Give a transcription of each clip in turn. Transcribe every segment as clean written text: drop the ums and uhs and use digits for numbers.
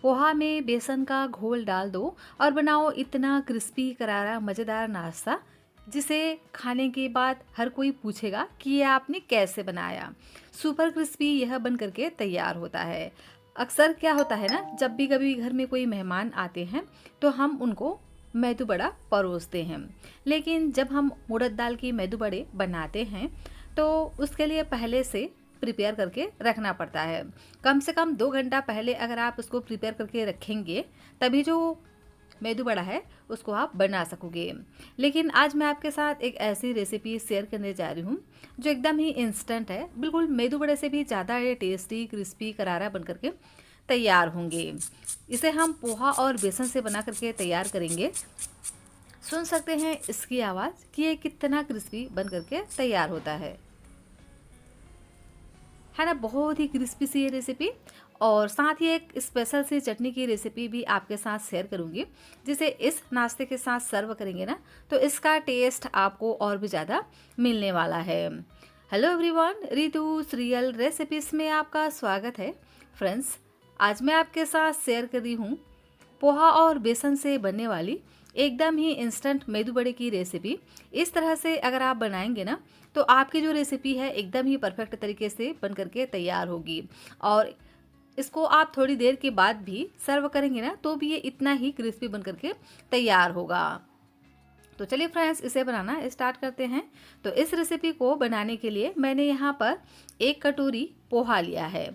पोहा में बेसन का घोल डाल दो और बनाओ इतना क्रिस्पी करारा मज़ेदार नाश्ता जिसे खाने के बाद हर कोई पूछेगा कि ये आपने कैसे बनाया। सुपर क्रिस्पी यह बन करके तैयार होता है। अक्सर क्या होता है ना, जब भी कभी घर में कोई मेहमान आते हैं तो हम उनको मेदू बड़ा परोसते हैं। लेकिन जब हम उड़द दाल की मेदू बड़े बनाते हैं तो उसके लिए पहले से प्रिपेयर करके रखना पड़ता है। कम से कम 2 घंटा पहले अगर आप उसको प्रिपेयर करके रखेंगे तभी जो मेदू बड़ा है उसको आप बना सकोगे। लेकिन आज मैं आपके साथ एक ऐसी रेसिपी शेयर करने जा रही हूँ जो एकदम ही इंस्टेंट है, बिल्कुल मेदू बड़े से भी ज़्यादा ये टेस्टी क्रिस्पी करारा बन करके तैयार होंगे। इसे हम पोहा और बेसन से बना करके तैयार करेंगे। सुन सकते हैं इसकी आवाज़ कि ये कितना क्रिस्पी बन करके तैयार होता है ना। बहुत ही क्रिस्पी सी ये रेसिपी, और साथ ही एक स्पेशल सी चटनी की रेसिपी भी आपके साथ शेयर करूंगी जिसे इस नाश्ते के साथ सर्व करेंगे ना तो इसका टेस्ट आपको और भी ज़्यादा मिलने वाला है। Hello everyone, Ritu real recipes में आपका स्वागत है। फ्रेंड्स, आज मैं आपके साथ शेयर कर रही हूँ पोहा और बेसन से बनने वाली एकदम ही इंस्टेंट मेदू बड़े की रेसिपी। इस तरह से अगर आप बनाएंगे ना तो आपकी जो रेसिपी है एकदम ही परफेक्ट तरीके से बन करके तैयार होगी, और इसको आप थोड़ी देर के बाद भी सर्व करेंगे ना तो भी ये इतना ही क्रिस्पी बन करके तैयार होगा। तो चलिए फ्रेंड्स, इसे बनाना स्टार्ट करते हैं। तो इस रेसिपी को बनाने के लिए मैंने यहाँ पर 1 कटोरी पोहा लिया है,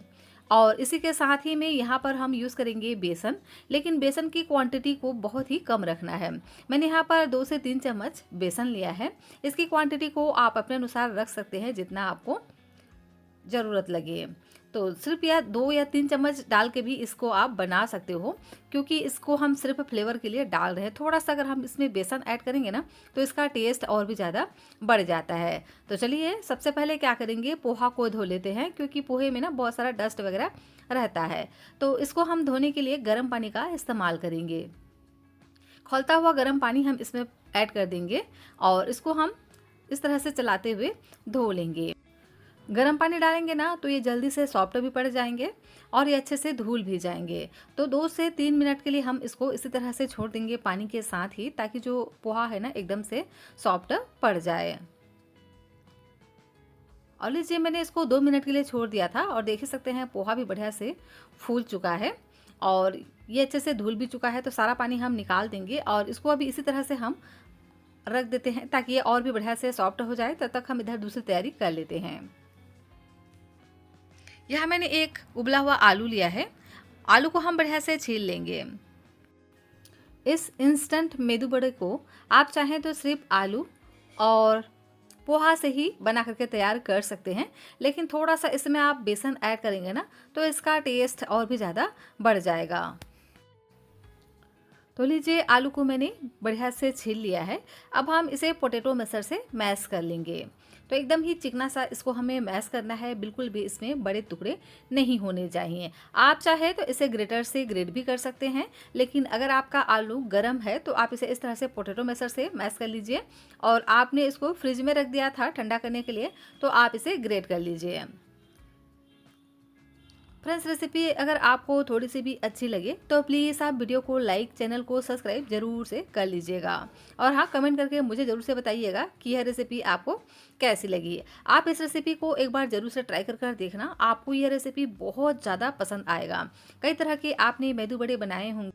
और इसी के साथ ही में यहाँ पर हम यूज़ करेंगे बेसन। लेकिन बेसन की क्वांटिटी को बहुत ही कम रखना है। मैंने यहाँ पर 2 से 3 चम्मच बेसन लिया है। इसकी क्वांटिटी को आप अपने अनुसार रख सकते हैं जितना आपको ज़रूरत लगे। तो सिर्फ या 2 या 3 चम्मच डाल के भी इसको आप बना सकते हो, क्योंकि इसको हम सिर्फ फ्लेवर के लिए डाल रहे हैं। थोड़ा सा अगर हम इसमें बेसन ऐड करेंगे ना तो इसका टेस्ट और भी ज़्यादा बढ़ जाता है। तो चलिए सबसे पहले क्या करेंगे, पोहा को धो लेते हैं, क्योंकि पोहे में ना बहुत सारा डस्ट वगैरह रहता है। तो इसको हम धोने के लिए गर्म पानी का इस्तेमाल करेंगे। खौलता हुआ गर्म पानी हम इसमें ऐड कर देंगे और इसको हम इस तरह से चलाते हुए धो लेंगे। गर्म पानी डालेंगे ना तो ये जल्दी से सॉफ्ट भी पड़ जाएंगे और ये अच्छे से धुल भी जाएंगे। तो 2 से 3 मिनट के लिए हम इसको इसी तरह से छोड़ देंगे पानी के साथ ही, ताकि जो पोहा है ना एकदम से सॉफ्ट पड़ जाए। और लीजिए, मैंने इसको 2 मिनट के लिए छोड़ दिया था और देख ही सकते हैं पोहा भी बढ़िया से फूल चुका है और ये अच्छे से धुल भी चुका है। तो सारा पानी हम निकाल देंगे और इसको अभी इसी तरह से हम रख देते हैं ताकि ये और भी बढ़िया से सॉफ्ट हो जाए। तब तक हम इधर दूसरी तैयारी कर लेते हैं। यहाँ मैंने एक उबला हुआ आलू लिया है। आलू को हम बढ़िया से छील लेंगे। इस इंस्टेंट मेदू बड़े को आप चाहें तो सिर्फ आलू और पोहा से ही बना करके तैयार कर सकते हैं, लेकिन थोड़ा सा इसमें आप बेसन ऐड करेंगे ना तो इसका टेस्ट और भी ज़्यादा बढ़ जाएगा। तो लीजिए, आलू को मैंने बढ़िया से छील लिया है। अब हम इसे पोटैटो मैशर से मैश कर लेंगे। तो एकदम ही चिकना सा इसको हमें मैश करना है, बिल्कुल भी इसमें बड़े टुकड़े नहीं होने चाहिए। आप चाहे तो इसे ग्रेटर से ग्रेट भी कर सकते हैं, लेकिन अगर आपका आलू गर्म है तो आप इसे इस तरह से पोटैटो मैशर से मैश कर लीजिए। और आपने इसको फ्रिज में रख दिया था ठंडा करने के लिए, तो आप इसे ग्रेट कर लीजिए। फ्रेंड्स, रेसिपी अगर आपको थोड़ी सी भी अच्छी लगे तो प्लीज़ आप वीडियो को लाइक, चैनल को सब्सक्राइब जरूर से कर लीजिएगा। और हाँ, कमेंट करके मुझे ज़रूर से बताइएगा कि यह रेसिपी आपको कैसी लगी। आप इस रेसिपी को एक बार ज़रूर से ट्राई कर देखना, आपको यह रेसिपी बहुत ज़्यादा पसंद आएगा। कई तरह के आपने मेदू बड़े बनाए होंगे,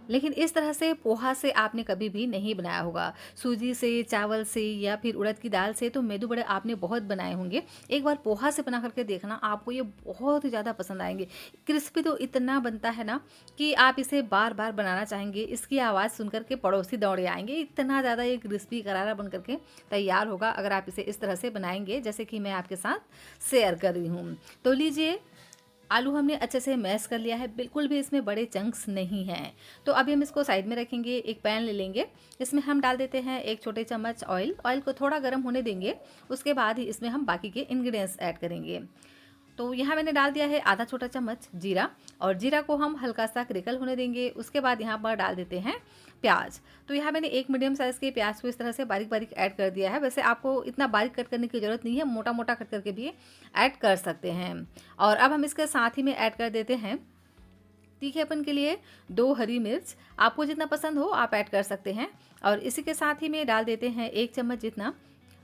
लेकिन इस तरह से पोहा से आपने कभी भी नहीं बनाया होगा। सूजी से, चावल से या फिर उड़द की दाल से तो मेदू बड़े आपने बहुत बनाए होंगे। एक बार पोहा से बना करके देखना, आपको ये बहुत ही ज़्यादा पसंद आएंगे। क्रिस्पी तो इतना बनता है ना कि आप इसे बार बार बनाना चाहेंगे। इसकी आवाज़ सुनकर के पड़ोसी दौड़े आएंगे, इतना ज़्यादा ये क्रिस्पी करारा बन करके तैयार होगा अगर आप इसे इस तरह से बनाएंगे जैसे कि मैं आपके साथ शेयर कर रही हूँ। तो लीजिए, आलू हमने अच्छे से मैश कर लिया है, बिल्कुल भी इसमें बड़े चंक्स नहीं हैं। तो अभी हम इसको साइड में रखेंगे। एक पैन ले लेंगे, इसमें हम डाल देते हैं 1 छोटे चम्मच ऑयल। ऑयल को थोड़ा गर्म होने देंगे, उसके बाद ही इसमें हम बाकी के इंग्रेडिएंट्स ऐड करेंगे। तो यहाँ मैंने डाल दिया है आधा छोटा चम्मच जीरा, और जीरा को हम हल्का सा क्रिकल होने देंगे। उसके बाद यहाँ पर डाल देते हैं प्याज। तो यहाँ मैंने एक मीडियम साइज़ के प्याज को इस तरह से बारीक बारीक ऐड कर दिया है। वैसे आपको इतना बारीक कट करने की ज़रूरत नहीं है, मोटा मोटा कट करके भी ऐड कर सकते हैं। और अब हम इसके साथ ही में ऐड कर देते हैं तीखेपन के लिए 2 हरी मिर्च, आपको जितना पसंद हो आप ऐड कर सकते हैं। और इसी के साथ ही में डाल देते हैं 1 चम्मच जितना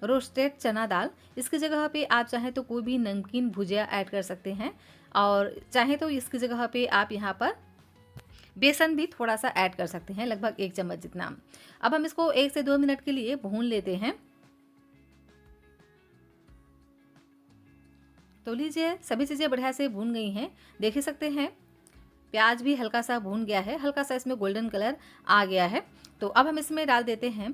रोस्टेड चना दाल। इसकी जगह पे आप चाहें तो कोई भी नमकीन भुजिया ऐड कर सकते हैं, और चाहें तो इसकी जगह पे आप यहाँ पर बेसन भी थोड़ा सा ऐड कर सकते हैं, लगभग 1 चम्मच जितना। अब हम इसको 1 से 2 मिनट के लिए भून लेते हैं। तो लीजिए सभी चीज़ें बढ़िया से भून गई हैं, देख ही सकते हैं प्याज भी हल्का सा भून गया है, हल्का सा इसमें गोल्डन कलर आ गया है। तो अब हम इसमें डाल देते हैं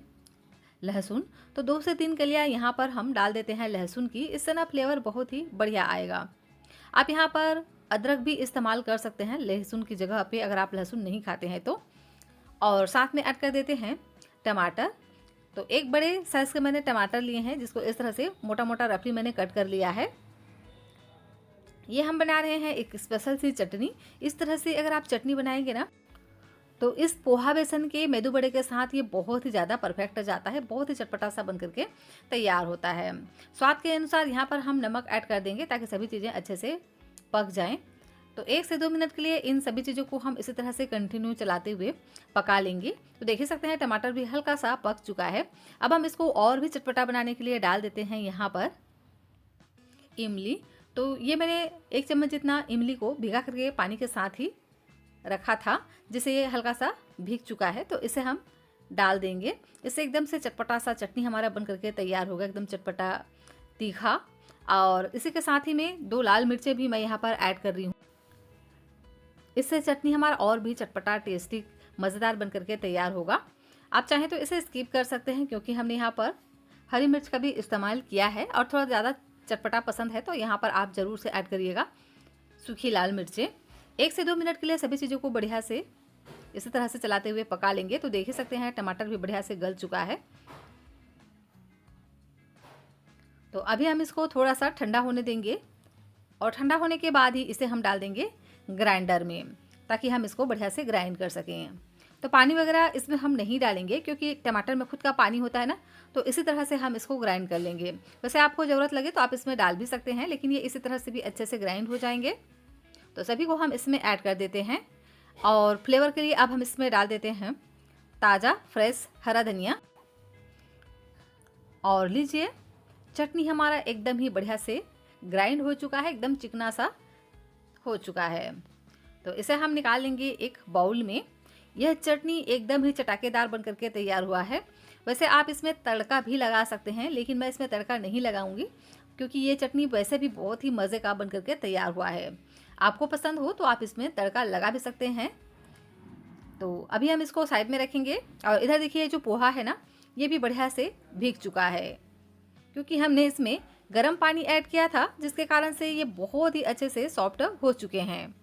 लहसुन। तो 2 से 3 कलियाँ यहाँ पर हम डाल देते हैं लहसुन की, इससे ना फ्लेवर बहुत ही बढ़िया आएगा। आप यहाँ पर अदरक भी इस्तेमाल कर सकते हैं लहसुन की जगह पे, अगर आप लहसुन नहीं खाते हैं तो। और साथ में ऐड कर देते हैं टमाटर। तो 1 बड़े साइज़ के मैंने टमाटर लिए हैं, जिसको इस तरह से मोटा मोटा रफली मैंने कट कर लिया है। ये हम बना रहे हैं एक स्पेशल सी चटनी। इस तरह से अगर आप चटनी बनाएंगे ना, तो इस पोहा बेसन के मेदू बड़े के साथ ये बहुत ही ज़्यादा परफेक्ट जाता है, बहुत ही चटपटा सा बन करके तैयार होता है। स्वाद के अनुसार यहाँ पर हम नमक ऐड कर देंगे ताकि सभी चीज़ें अच्छे से पक जाएं। तो 1 से 2 मिनट के लिए इन सभी चीज़ों को हम इसी तरह से कंटिन्यू चलाते हुए पका लेंगे। तो देख ही सकते हैं टमाटर भी हल्का सा पक चुका है। अब हम इसको और भी चटपटा बनाने के लिए डाल देते हैं यहाँ पर इमली। तो ये मैंने 1 चम्मच जितना इमली को भिगा करके पानी के साथ ही रखा था, जिसे ये हल्का सा भीग चुका है। तो इसे हम डाल देंगे, इससे एकदम से चटपटा सा चटनी हमारा बन करके तैयार होगा, एकदम चटपटा तीखा। और इसी के साथ ही में 2 लाल मिर्चें भी मैं यहाँ पर ऐड कर रही हूँ, इससे चटनी हमारा और भी चटपटा टेस्टी मज़ेदार बन करके तैयार होगा। आप चाहें तो इसे स्किप कर सकते हैं, क्योंकि हमने यहाँ पर हरी मिर्च का भी इस्तेमाल किया है और थोड़ा ज़्यादा चटपटा पसंद है तो यहाँ पर आप ज़रूर से ऐड करिएगा सूखी लाल मिर्चें। 1 से 2 मिनट के लिए सभी चीज़ों को बढ़िया से इसी तरह से चलाते हुए पका लेंगे। तो देख ही सकते हैं टमाटर भी बढ़िया से गल चुका है। तो अभी हम इसको थोड़ा सा ठंडा होने देंगे, और ठंडा होने के बाद ही इसे हम डाल देंगे ग्राइंडर में, ताकि हम इसको बढ़िया से ग्राइंड कर सकें। तो पानी वगैरह इसमें हम नहीं डालेंगे, क्योंकि टमाटर में खुद का पानी होता है ना, तो इसी तरह से हम इसको ग्राइंड कर लेंगे। वैसे आपको ज़रूरत लगे तो आप इसमें डाल भी सकते हैं, लेकिन ये इसी तरह से भी अच्छे से ग्राइंड हो जाएंगे। तो सभी को हम इसमें ऐड कर देते हैं, और फ्लेवर के लिए अब हम इसमें डाल देते हैं ताज़ा फ्रेश हरा धनिया। और लीजिए चटनी हमारा एकदम ही बढ़िया से ग्राइंड हो चुका है, एकदम चिकना सा हो चुका है। तो इसे हम निकाल लेंगे एक बाउल में। यह चटनी एकदम ही चटाकेदार बन करके तैयार हुआ है। वैसे आप इसमें तड़का भी लगा सकते हैं, लेकिन मैं इसमें तड़का नहीं लगाऊंगी, क्योंकि ये चटनी वैसे भी बहुत ही मज़े का बन करके तैयार हुआ है। आपको पसंद हो तो आप इसमें तड़का लगा भी सकते हैं। तो अभी हम इसको साइड में रखेंगे, और इधर देखिए जो पोहा है ना, ये भी बढ़िया से भीग चुका है, क्योंकि हमने इसमें गर्म पानी ऐड किया था, जिसके कारण से ये बहुत ही अच्छे से सॉफ्ट हो चुके हैं।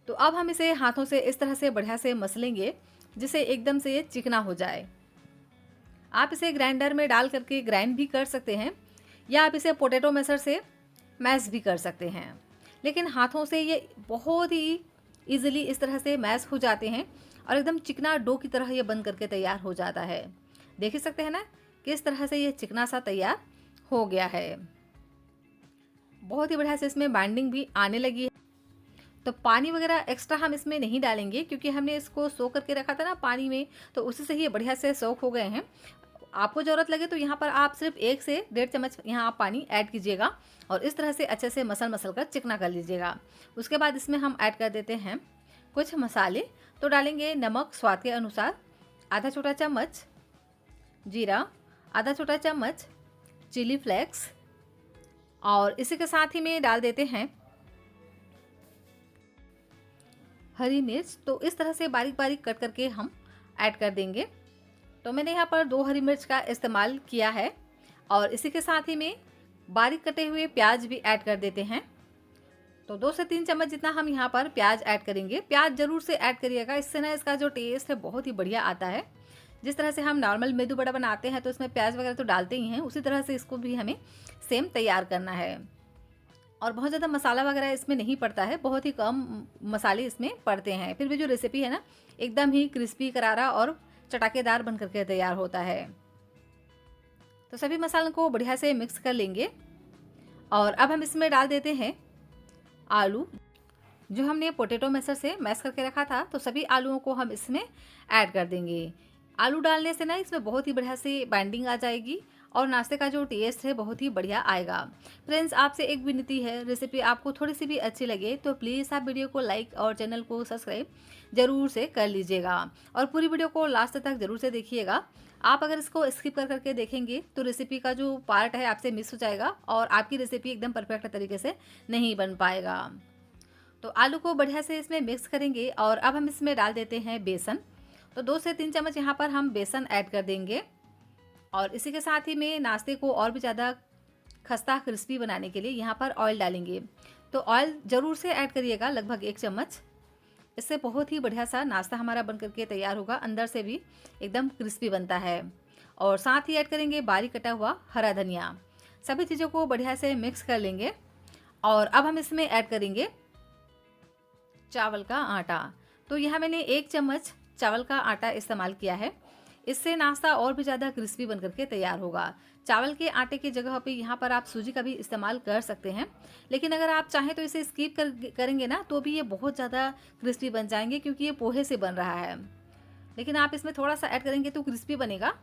तो अब हम इसे हाथों से इस तरह से बढ़िया से मसलेंगे, जिससे एकदम से ये चिकना हो जाए। आप इसे ग्राइंडर में डाल करके ग्राइंड भी कर सकते हैं, या आप इसे पोटैटो मैशर से मैश भी कर सकते हैं, लेकिन हाथों से ये बहुत ही ईजिली इस तरह से मैश हो जाते हैं, और एकदम चिकना डो की तरह ये बन करके तैयार हो जाता है। देख ही सकते हैं ना किस तरह से ये चिकना सा तैयार हो गया है। बहुत ही बढ़िया से इसमें बाइंडिंग भी आने लगी है। तो पानी वगैरह एक्स्ट्रा हम इसमें नहीं डालेंगे, क्योंकि हमने इसको सोख करके रखा था ना पानी में, तो उसी से ही बढ़िया से सोख हो गए हैं। आपको ज़रूरत लगे तो यहाँ पर आप सिर्फ 1 से 1.5 चम्मच यहाँ आप पानी ऐड कीजिएगा, और इस तरह से अच्छे से मसल कर चिकना कर लीजिएगा। उसके बाद इसमें हम ऐड कर देते हैं कुछ मसाले। तो डालेंगे नमक स्वाद के अनुसार, आधा छोटा चम्मच जीरा, आधा छोटा चम्मच चिली फ्लेक्स, और इसी के साथ ही में डाल देते हैं हरी मिर्च। तो इस तरह से बारीक बारीक कट करके हम ऐड कर देंगे। तो मैंने यहाँ पर 2 हरी मिर्च का इस्तेमाल किया है, और इसी के साथ ही में बारीक कटे हुए प्याज भी ऐड कर देते हैं। तो 2 से 3 चम्मच जितना हम यहाँ पर प्याज ऐड करेंगे। प्याज जरूर से ऐड करिएगा, इससे ना इसका जो टेस्ट है बहुत ही बढ़िया आता है। जिस तरह से हम नॉर्मल मेदू बड़ा बनाते हैं तो इसमें प्याज वगैरह तो डालते ही हैं, उसी तरह से इसको भी हमें सेम तैयार करना है। और बहुत ज़्यादा मसाला वगैरह इसमें नहीं पड़ता है, बहुत ही कम मसाले इसमें पड़ते हैं, फिर भी जो रेसिपी है ना एकदम ही क्रिस्पी करारा और चटाकेदार बन करके तैयार होता है। तो सभी मसालों को बढ़िया से मिक्स कर लेंगे, और अब हम इसमें डाल देते हैं आलू, जो हमने पोटैटो मैशर से मैश करके रखा था, तो सभी आलूओं को हम इसमें ऐड कर देंगे। आलू डालने से ना इसमें बहुत ही बढ़िया से बाइंडिंग आ जाएगी और नाश्ते का जो टेस्ट है बहुत ही बढ़िया आएगा। फ्रेंड्स, आपसे एक विनती है, रेसिपी आपको थोड़ी सी भी अच्छी लगे तो प्लीज़ आप वीडियो को लाइक और चैनल को सब्सक्राइब ज़रूर से कर लीजिएगा और पूरी वीडियो को लास्ट तक ज़रूर से देखिएगा। आप अगर इसको स्किप कर करके देखेंगे तो रेसिपी का जो पार्ट है आपसे मिस हो जाएगा और आपकी रेसिपी एकदम परफेक्ट तरीके से नहीं बन पाएगा। तो आलू को बढ़िया से इसमें मिक्स करेंगे और अब हम इसमें डाल देते हैं बेसन। तो 2 से 3 चम्मच यहाँ पर हम बेसन ऐड कर देंगे और इसी के साथ ही में नाश्ते को और भी ज़्यादा खस्ता क्रिस्पी बनाने के लिए यहाँ पर ऑयल डालेंगे। तो ऑयल ज़रूर से ऐड करिएगा, लगभग 1 चम्मच। इससे बहुत ही बढ़िया सा नाश्ता हमारा बन करके तैयार होगा, अंदर से भी एकदम क्रिस्पी बनता है। और साथ ही ऐड करेंगे बारीक कटा हुआ हरा धनिया। सभी चीज़ों को बढ़िया से मिक्स कर लेंगे और अब हम इसमें ऐड करेंगे चावल का आटा। तो यहाँ मैंने 1 चम्मच चावल का आटा इस्तेमाल किया है। इससे नाश्ता और भी ज़्यादा क्रिस्पी बन करके तैयार होगा। चावल के आटे की जगह पे यहाँ पर आप सूजी का भी इस्तेमाल कर सकते हैं, लेकिन अगर आप चाहें तो इसे स्किप करेंगे ना तो भी ये बहुत ज़्यादा क्रिस्पी बन जाएंगे, क्योंकि ये पोहे से बन रहा है। लेकिन आप इसमें थोड़ा सा ऐड करेंगे तो क्रिस्पी बनेगा।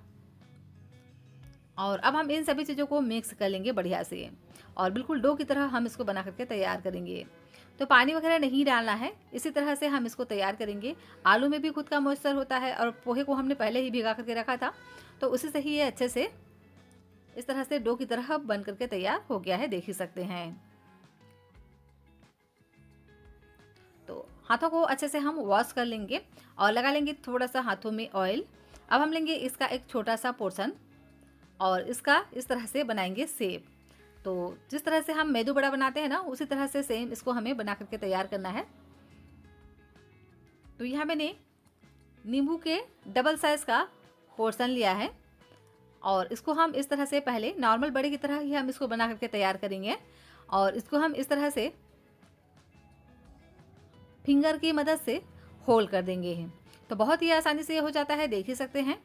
और अब हम इन सभी चीज़ों को मिक्स कर लेंगे बढ़िया से और बिल्कुल डो की तरह हम इसको बना करके तैयार करेंगे। तो पानी वगैरह नहीं डालना है, इसी तरह से हम इसको तैयार करेंगे। आलू में भी खुद का मॉइस्चर होता है और पोहे को हमने पहले ही भिगा करके रखा था, तो उसी से ही ये अच्छे से इस तरह से डो की तरह बन करके तैयार हो गया है, देख ही सकते हैं। तो हाथों को अच्छे से हम वॉश कर लेंगे और लगा लेंगे थोड़ा सा हाथों में ऑयल। अब हम लेंगे इसका एक छोटा सा पोर्शन और इसका इस तरह से बनाएंगे शेप। तो जिस तरह से हम मेदू बड़ा बनाते हैं ना, उसी तरह से सेम इसको हमें बना करके तैयार करना है। तो यहाँ मैंने नींबू के डबल साइज का पोर्शन लिया है और इसको हम इस तरह से पहले नॉर्मल बड़े की तरह ही हम इसको बना करके तैयार करेंगे और इसको हम इस तरह से फिंगर की मदद से होल कर देंगे। तो बहुत ही आसानी से ये हो जाता है, देख ही सकते हैं,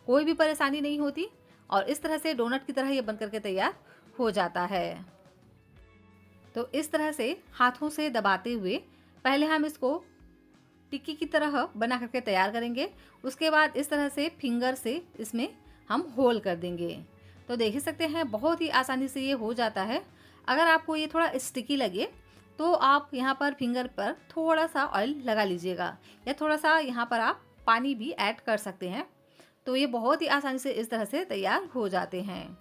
कोई भी परेशानी नहीं होती और इस तरह से डोनट की तरह ये बन करके तैयार हो जाता है। तो इस तरह से हाथों से दबाते हुए पहले हम इसको टिक्की की तरह बना करके तैयार करेंगे। उसके बाद इस तरह से फिंगर से इसमें हम होल कर देंगे। तो देख ही सकते हैं, बहुत ही आसानी से ये हो जाता है। अगर आपको ये थोड़ा स्टिकी लगे तो आप यहाँ पर फिंगर पर थोड़ा सा ऑयल लगा लीजिएगा या थोड़ा सा यहाँ पर आप पानी भी ऐड कर सकते हैं। तो ये बहुत ही आसानी से इस तरह से तैयार हो जाते हैं।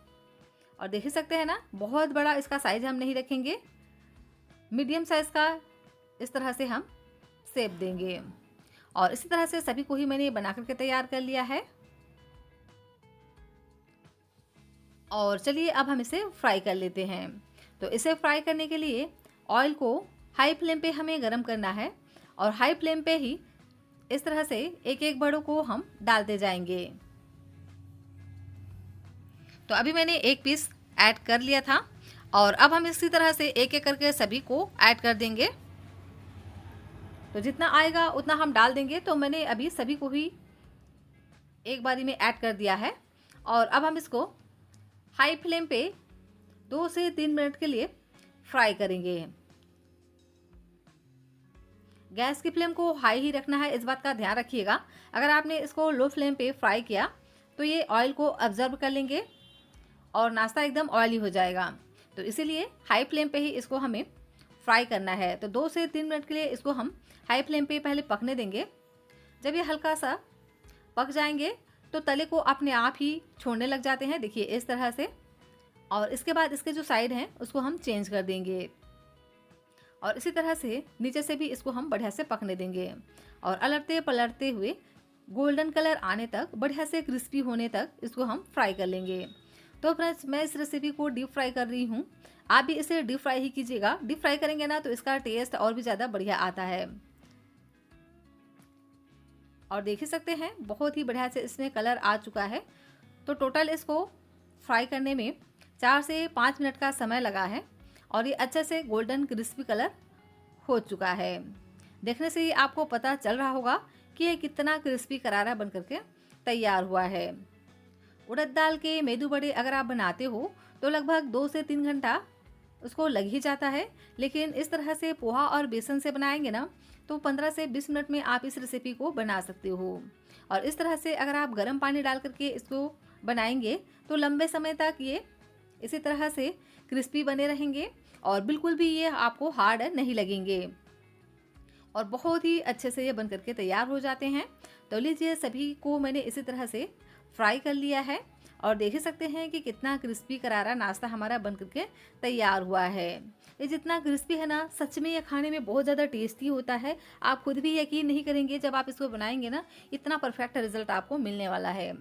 और देख ही सकते हैं ना, बहुत बड़ा इसका साइज हम नहीं रखेंगे, मीडियम साइज का इस तरह से हम शेप देंगे। और इसी तरह से सभी को ही मैंने बना करके तैयार कर लिया है। और चलिए अब हम इसे फ्राई कर लेते हैं। तो इसे फ्राई करने के लिए ऑयल को हाई फ्लेम पे हमें गरम करना है और हाई फ्लेम पे ही इस तरह से एक एक बड़ों को हम डालते जाएंगे। तो अभी मैंने एक पीस ऐड कर लिया था और अब हम इसी तरह से एक एक करके सभी को ऐड कर देंगे। तो जितना आएगा उतना हम डाल देंगे। तो मैंने अभी सभी को ही एक बारी में ऐड कर दिया है और अब हम इसको हाई फ्लेम पे 2 से 3 मिनट के लिए फ्राई करेंगे। गैस की फ्लेम को हाई ही रखना है, इस बात का ध्यान रखिएगा। अगर आपने इसको लो फ्लेम पे फ्राई किया तो ये ऑयल को ऑब्जर्व कर लेंगे और नाश्ता एकदम ऑयली हो जाएगा। तो इसीलिए हाई फ्लेम पे ही इसको हमें फ्राई करना है। तो 2 से 3 मिनट के लिए इसको हम हाई फ्लेम पे पहले पकने देंगे। जब ये हल्का सा पक जाएंगे तो तले को अपने आप ही छोड़ने लग जाते हैं, देखिए इस तरह से। और इसके बाद इसके जो साइड हैं उसको हम चेंज कर देंगे और इसी तरह से नीचे से भी इसको हम बढ़िया से पकने देंगे और अलटते पलटते हुए गोल्डन कलर आने तक, बढ़िया से क्रिस्पी होने तक इसको हम फ्राई कर लेंगे। तो फ्रेंड्स, मैं इस रेसिपी को डीप फ्राई कर रही हूँ, आप भी इसे डीप फ्राई ही कीजिएगा। डीप फ्राई करेंगे ना तो इसका टेस्ट और भी ज़्यादा बढ़िया आता है। और देख ही सकते हैं, बहुत ही बढ़िया से इसमें कलर आ चुका है। तो टोटल इसको फ्राई करने में 4 से 5 मिनट का समय लगा है और ये अच्छे से गोल्डन क्रिस्पी कलर हो चुका है। देखने से ही आपको पता चल रहा होगा कि ये कितना क्रिस्पी करारा बन करके तैयार हुआ है। उड़द दाल के मेदू बड़े अगर आप बनाते हो तो लगभग 2 से 3 घंटा उसको लग ही जाता है। लेकिन इस तरह से पोहा और बेसन से बनाएंगे ना, तो 15 से 20 मिनट में आप इस रेसिपी को बना सकते हो। और इस तरह से अगर आप गर्म पानी डाल करके इसको बनाएंगे तो लंबे समय तक ये इसी तरह से क्रिस्पी बने रहेंगे और बिल्कुल भी ये आपको हार्ड नहीं लगेंगे और बहुत ही अच्छे से ये बन करके तैयार हो जाते हैं। तो लीजिए, सभी को मैंने इसी तरह से फ्राई कर लिया है और देख ही सकते हैं कि कितना क्रिस्पी करारा नाश्ता हमारा बन करके तैयार हुआ है। ये जितना क्रिस्पी है ना, सच में ये खाने में बहुत ज़्यादा टेस्टी होता है। आप खुद भी यकीन नहीं करेंगे जब आप इसको बनाएंगे ना, इतना परफेक्ट रिजल्ट आपको मिलने वाला है।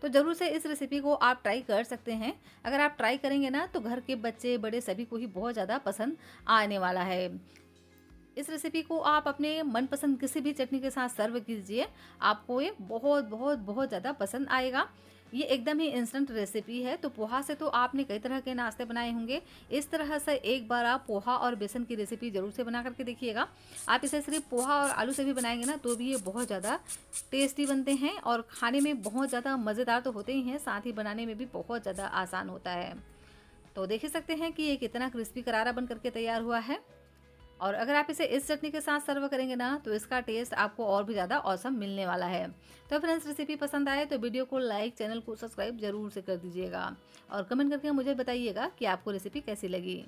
तो ज़रूर से इस रेसिपी को आप ट्राई कर सकते हैं। अगर आप ट्राई करेंगे ना तो घर के बच्चे बड़े सभी को ही बहुत ज़्यादा पसंद आने वाला है। इस रेसिपी को आप अपने मनपसंद किसी भी चटनी के साथ सर्व कीजिए, आपको ये बहुत बहुत बहुत ज़्यादा पसंद आएगा। ये एकदम ही इंस्टेंट रेसिपी है। तो पोहा से तो आपने कई तरह के नाश्ते बनाए होंगे, इस तरह से एक बार आप पोहा और बेसन की रेसिपी ज़रूर से बना करके देखिएगा। आप इसे सिर्फ पोहा और आलू से भी बनाएंगे ना तो भी ये बहुत ज़्यादा टेस्टी बनते हैं और खाने में बहुत ज़्यादा मज़ेदार तो होते ही हैं, साथ ही बनाने में भी बहुत ज़्यादा आसान होता है। तो देख ही सकते हैं कि ये कितना क्रिस्पी करारा बन करके तैयार हुआ है। और अगर आप इसे इस चटनी के साथ सर्व करेंगे ना तो इसका टेस्ट आपको और भी ज़्यादा औसम मिलने वाला है। तो फ्रेंड्स, रेसिपी पसंद आए तो वीडियो को लाइक, चैनल को सब्सक्राइब जरूर से कर दीजिएगा और कमेंट करके मुझे बताइएगा कि आपको रेसिपी कैसी लगी।